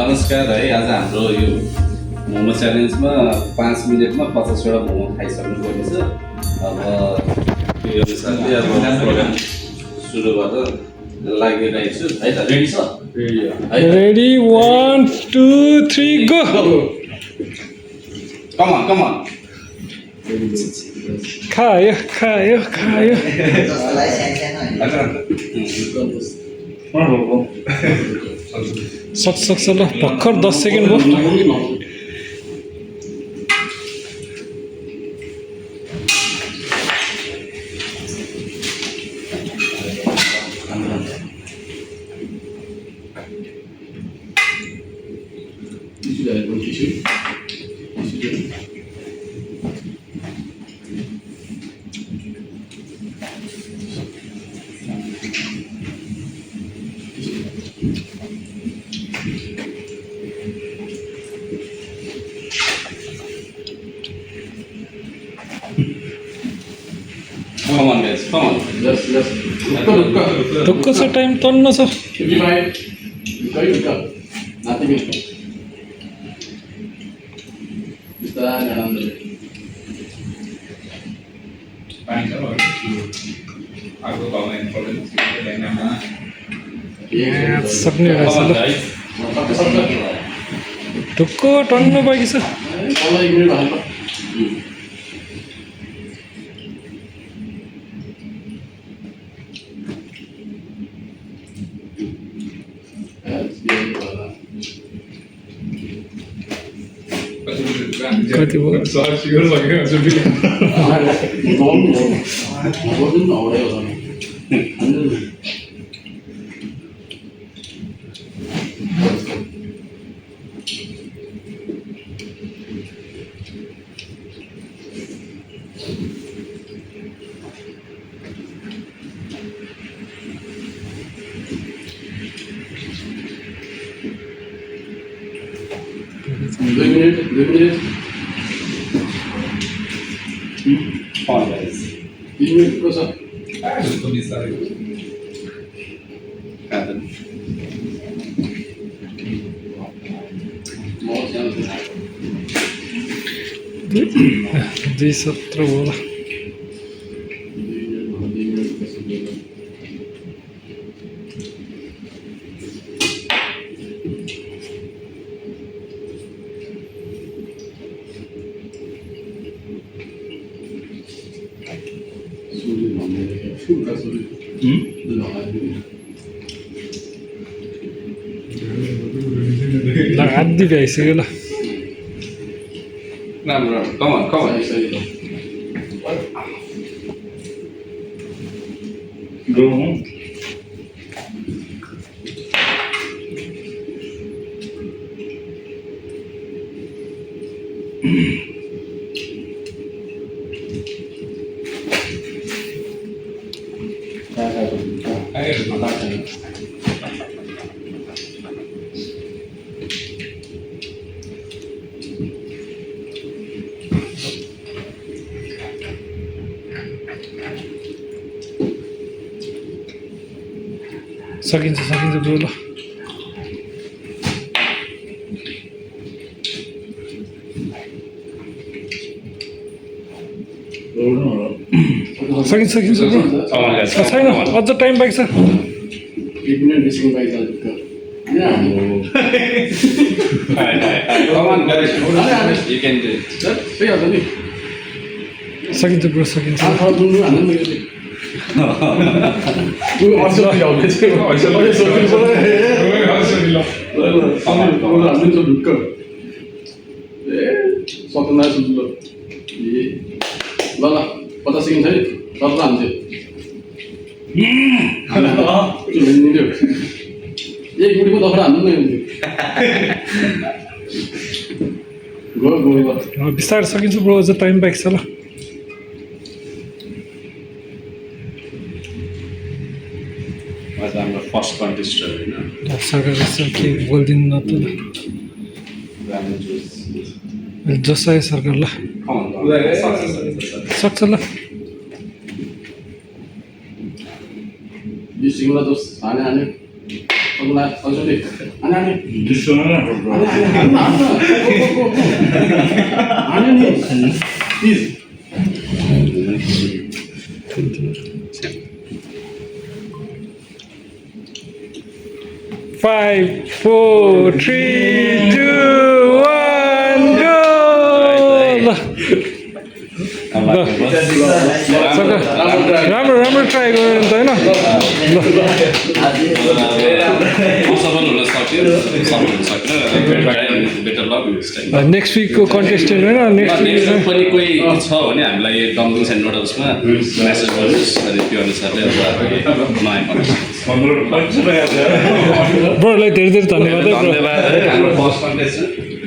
नमस्कार है। आज हाम्रो यो मोमो च्यालेन्जमा 5 मिनटमा 50वटा मोमो खाइसक्नुपर्ने छ। अब त्यो अनुसारले अब प्रोग्राम सुरु गर्न लागिरहेको छु है त। रेडी छ? Ready, 1, 2, 3, go! कम अन खायो खायो खायो सक्छ ल भर्खर 10 सेकेन्ड भयो Come on guys, come on. ढुक्क छ टाइम तन्न छ सक्ने रहेछ ल ढुक्क टन्न बाँकी छ कति भयो Come on guys. दुई 17 होला आधी भ्याइसक्यो ल राम्रो come on, come on. सकिन्छ सकिन्छ ब्रो ल सकिन्छ सकिन्छ ब्रो Come on guys. छैन अझ टाइम बाँकी छ Come on guys. You can do it. सकिन्छ ब्रो सकिन्छ बिस्तारै सकिन्छ ब्रो अझ टाइम बाँकी छ ल आज हाम्रो फर्स्ट कन्टेस्टर होइन सरकार के बोलिदिनु न त जस आयो सरकार ल सक्छ ल सिंगला तो आने आने Five, four, three, two, one, go! राम्रो राम्रो ट्राई गर्यो नि त होइन सफल हुन सक्यो सफल हुन सक्यो बेटर लक नेक्स्ट विकको कन्टेस्टेन्ट होइन नेक्स्ट नेक्स्ट पनि कोही छ भने हामीलाई डम्पिङ्स एन्ड नोडल्समा मेसेज गर्नुहोस् अनि त्यो अनुसारले अब नयाँ कन्टेस्ट ब्रोलाई धेरै धेरै धन्यवाद है ब्रो धन्यवाद है हाम्रो फर्स्ट कन्टेस्ट